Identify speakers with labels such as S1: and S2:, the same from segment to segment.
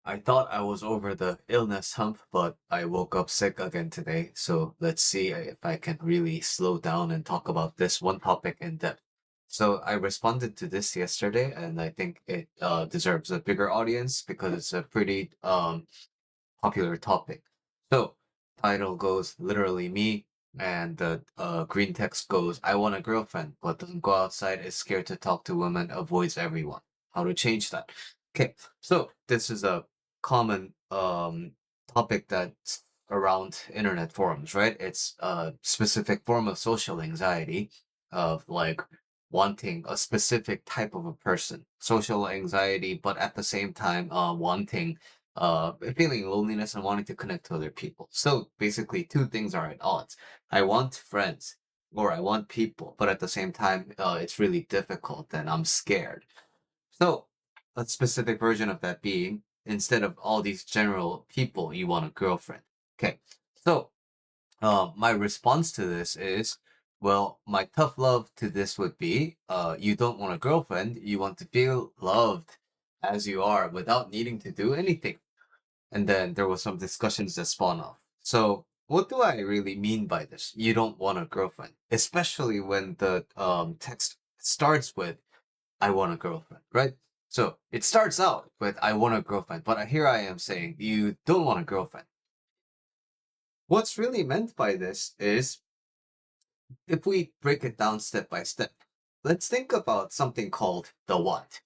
S1: I thought I was over the illness hump, but I woke up sick again today. So let's see if I can really slow down and talk about this one topic in depth. So I responded to this yesterday, and I think it deserves a bigger audience because it's a pretty popular topic. So title goes literally me, and the green text goes, I want a girlfriend, but doesn't go outside, is scared to talk to women, avoids everyone. How to change that? Okay, so this is a common topic that's around internet forums, right? It's a specific form of social anxiety of like wanting a specific type of a person, social anxiety, but at the same time wanting feeling loneliness and wanting to connect to other people. So basically, two things are at odds. I want friends or I want people, but at the same time, it's really difficult and I'm scared. So a specific version of that being, instead of all these general people, you want a girlfriend. Okay. So my response to this is, well, my tough love to this would be, you don't want a girlfriend, you want to feel loved as you are without needing to do anything. And then there was some discussions that spawn off. So what do I really mean by this? You don't want a girlfriend, especially when the text starts with "I want a girlfriend," right? So it starts out with "I want a girlfriend," but here I am saying you don't want a girlfriend. What's really meant by this is if we break it down step by step. Let's think about something called the want.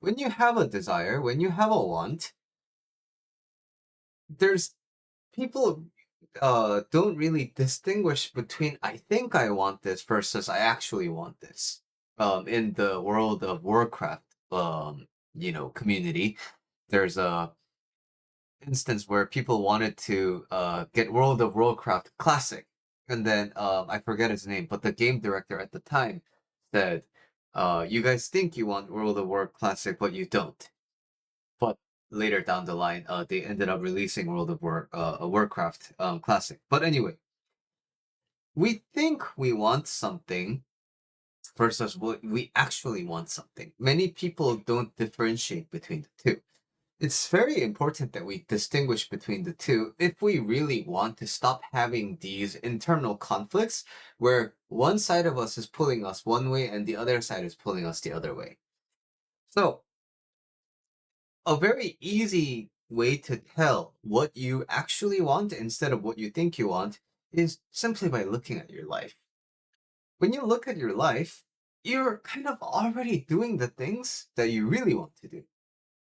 S1: When you have a desire, when you have a want, there's people don't really distinguish between I think I want this versus I actually want this. In the world of Warcraft, community, there's a instance where people wanted to get World of Warcraft Classic, and then I forget his name, but the game director at the time said, "You guys think you want World of War Classic, but you don't." But later down the line, they ended up releasing World of Warcraft Classic. But anyway, we think we want something versus what we actually want something. Many people don't differentiate between the two. It's very important that we distinguish between the two if we really want to stop having these internal conflicts where one side of us is pulling us one way and the other side is pulling us the other way. So, a very easy way to tell what you actually want instead of what you think you want is simply by looking at your life. When you look at your life, you're kind of already doing the things that you really want to do.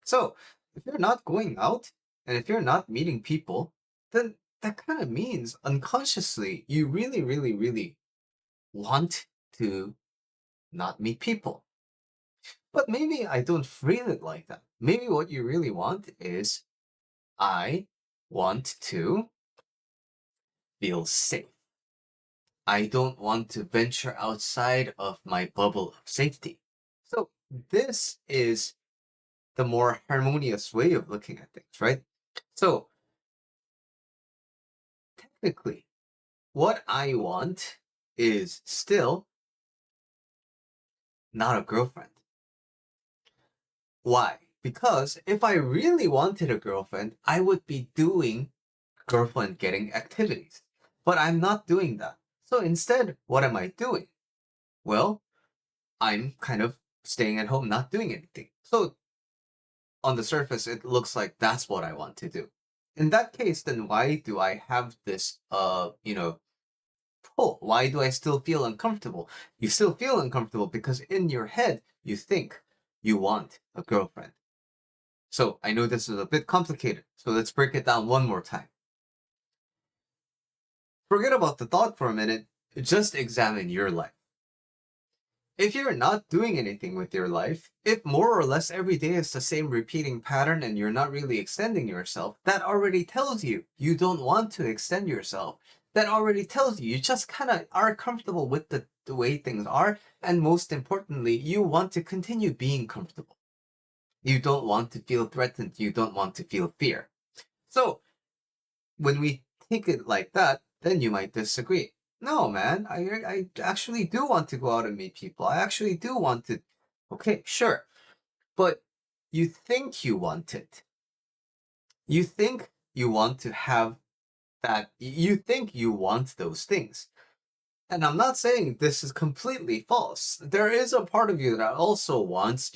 S1: So, if you're not going out and if you're not meeting people, then that kind of means unconsciously you really, really, really want to not meet people. But maybe I don't phrase it like that. Maybe what you really want is I want to feel safe. I don't want to venture outside of my bubble of safety. So this is the more harmonious way of looking at things, right? So technically, what I want is still not a girlfriend. Why? Because if I really wanted a girlfriend, I would be doing girlfriend getting activities. But I'm not doing that. So instead, what am I doing? Well, I'm kind of staying at home, not doing anything. So on the surface, it looks like that's what I want to do. In that case, then why do I have this, pull? Why do I still feel uncomfortable? You still feel uncomfortable because in your head, you think you want a girlfriend. So I know this is a bit complicated. So let's break it down one more time. Forget about the thought for a minute. Just examine your life. If you're not doing anything with your life, if more or less every day is the same repeating pattern and you're not really extending yourself, that already tells you you don't want to extend yourself. That already tells you you just kind of are comfortable with the way things are. And most importantly, you want to continue being comfortable. You don't want to feel threatened. You don't want to feel fear. So when we take it like that, then you might disagree. No, man, I actually do want to go out and meet people. I actually do want to. Okay, sure. But you think you want it. You think you want to have that, you think you want those things. And I'm not saying this is completely false. There is a part of you that also wants,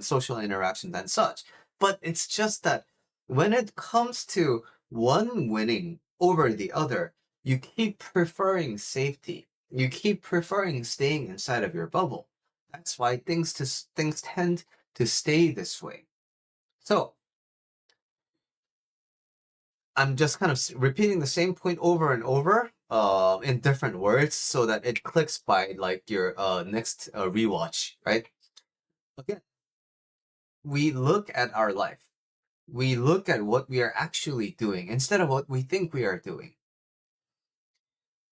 S1: social interaction and such. But it's just that when it comes to one winning over the other, you keep preferring safety. You keep preferring staying inside of your bubble. That's why things tend to stay this way. So I'm just kind of repeating the same point over and over in different words so that it clicks by like your next rewatch, right? Again, we look at our life. We look at what we are actually doing instead of what we think we are doing.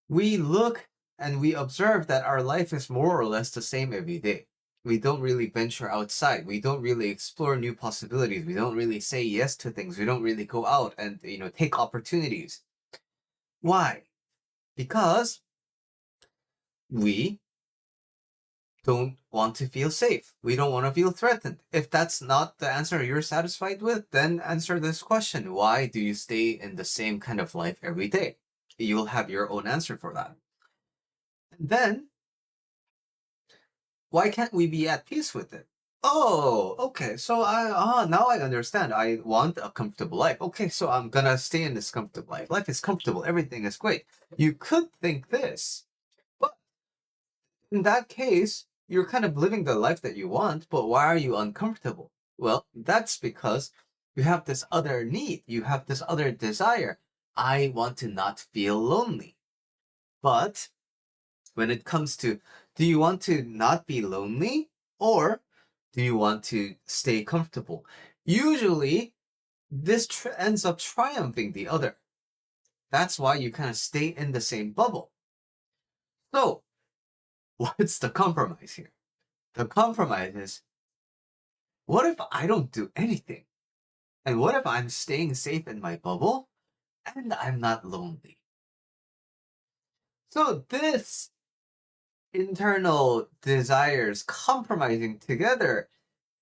S1: We look and we observe that our life is more or less the same every day. We don't really venture outside. We don't really explore new possibilities. We don't really say yes to things. We don't really go out and take opportunities. Why? Because we don't want to feel safe. We don't want to feel threatened. If that's not the answer you're satisfied with, then answer this question. Why do you stay in the same kind of life every day? You'll have your own answer for that. And then, why can't we be at peace with it? Oh, okay. So now I understand. I want a comfortable life. Okay, so I'm gonna stay in this comfortable life. Life is comfortable. Everything is great. You could think this, but in that case, you're kind of living the life that you want, but why are you uncomfortable? Well, that's because you have this other need, you have this other desire. I want to not feel lonely. But when it comes to, do you want to not be lonely or do you want to stay comfortable? Usually, this ends up triumphing the other. That's why you kind of stay in the same bubble. So, what's the compromise here? The compromise is, what if I don't do anything? And what if I'm staying safe in my bubble and I'm not lonely? So this internal desires compromising together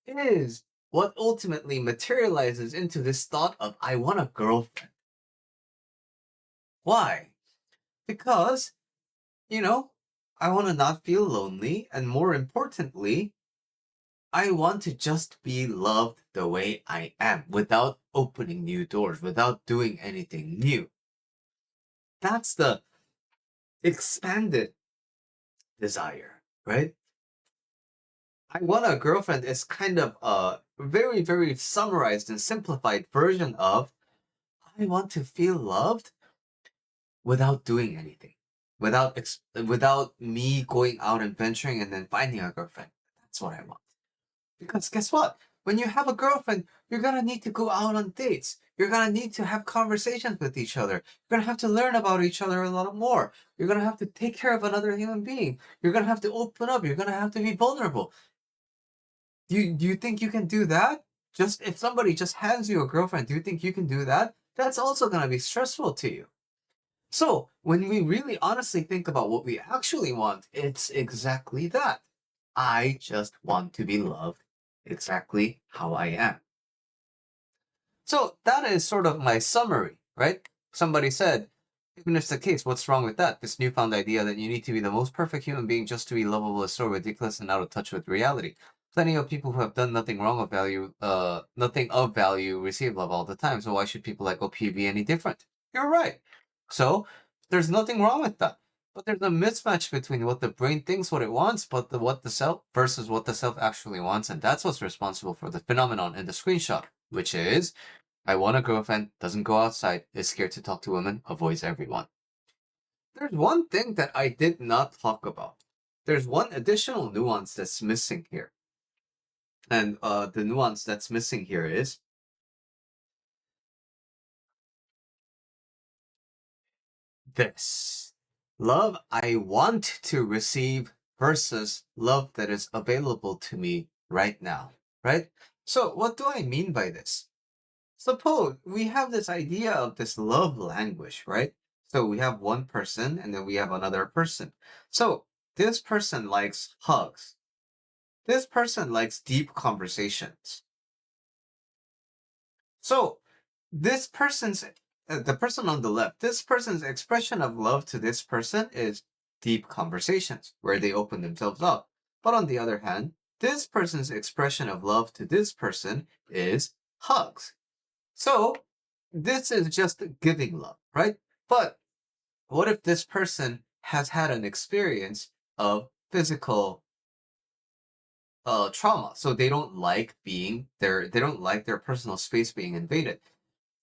S1: is what ultimately materializes into this thought of I want a girlfriend. Why? Because, you know, I want to not feel lonely, and more importantly, I want to just be loved the way I am without opening new doors, without doing anything new. That's the expanded desire, right? I want a girlfriend is kind of a very, very summarized and simplified version of I want to feel loved without doing anything, without me going out and venturing and then finding a girlfriend. That's what I want. Because guess what? When you have a girlfriend, you're gonna need to go out on dates. You're gonna need to have conversations with each other. You're gonna have to learn about each other a lot more. You're gonna have to take care of another human being. You're gonna have to open up. You're gonna have to be vulnerable. Do you think you can do that? Just if somebody just hands you a girlfriend, do you think you can do that? That's also gonna be stressful to you. So when we really honestly think about what we actually want, it's exactly that. I just want to be loved exactly how I am. So that is sort of my summary, right? Somebody said, even if it's the case, what's wrong with that? This newfound idea that you need to be the most perfect human being just to be lovable is so ridiculous and out of touch with reality. Plenty of people who have done nothing of value receive love all the time. So why should people like OP be any different? You're right. So there's nothing wrong with that. But there's a mismatch between what the brain thinks what it wants, but what the self versus what the self actually wants, and that's what's responsible for the phenomenon in the screenshot, which is I want a girlfriend, doesn't go outside, is scared to talk to women, avoids everyone. There's one thing that I did not talk about. There's one additional nuance that's missing here. And the nuance that's missing here is this. Love I want to receive versus love that is available to me right now, right? So what do I mean by this? Suppose we have this idea of this love language, right? So we have one person and then we have another person. So this person likes hugs. This person likes deep conversations. So this person's the person on the left, this person's expression of love to this person is deep conversations where they open themselves up. But on the other hand, this person's expression of love to this person is hugs. So this is just giving love, right? But what if this person has had an experience of physical trauma, so they don't like their personal space being invaded?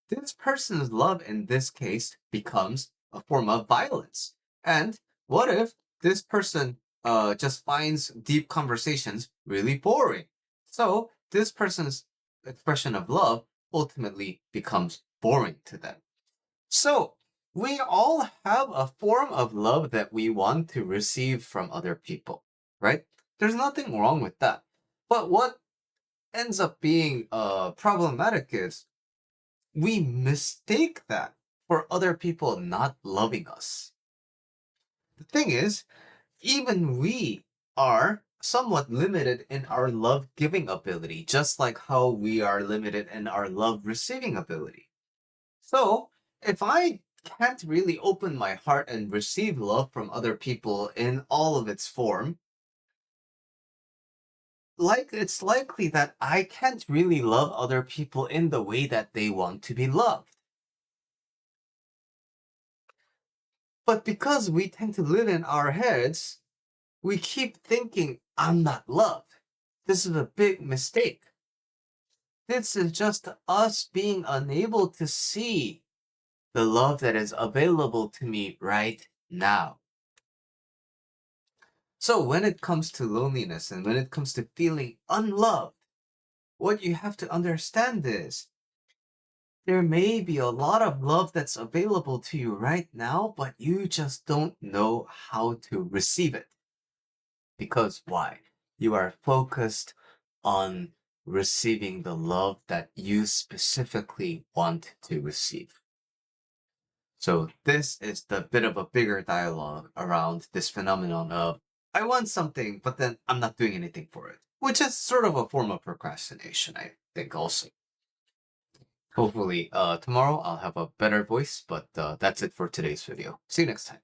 S1: This person's love in this case becomes a form of violence. And what if this person just finds deep conversations really boring? So this person's expression of love ultimately becomes boring to them. So we all have a form of love that we want to receive from other people, right? There's nothing wrong with that. But what ends up being problematic is we mistake that for other people not loving us. The thing is, even we are somewhat limited in our love giving ability, just like how we are limited in our love receiving ability. So, if I can't really open my heart and receive love from other people in all of its form, it's likely that I can't really love other people in the way that they want to be loved. But because we tend to live in our heads, we keep thinking, I'm not loved. This is a big mistake. This is just us being unable to see the love that is available to me right now. So when it comes to loneliness and when it comes to feeling unloved, what you have to understand is there may be a lot of love that's available to you right now, but you just don't know how to receive it. Because why? You are focused on receiving the love that you specifically want to receive. So this is the bit of a bigger dialogue around this phenomenon of I want something, but then I'm not doing anything for it, which is sort of a form of procrastination, I think also. Hopefully tomorrow I'll have a better voice, but that's it for today's video. See you next time.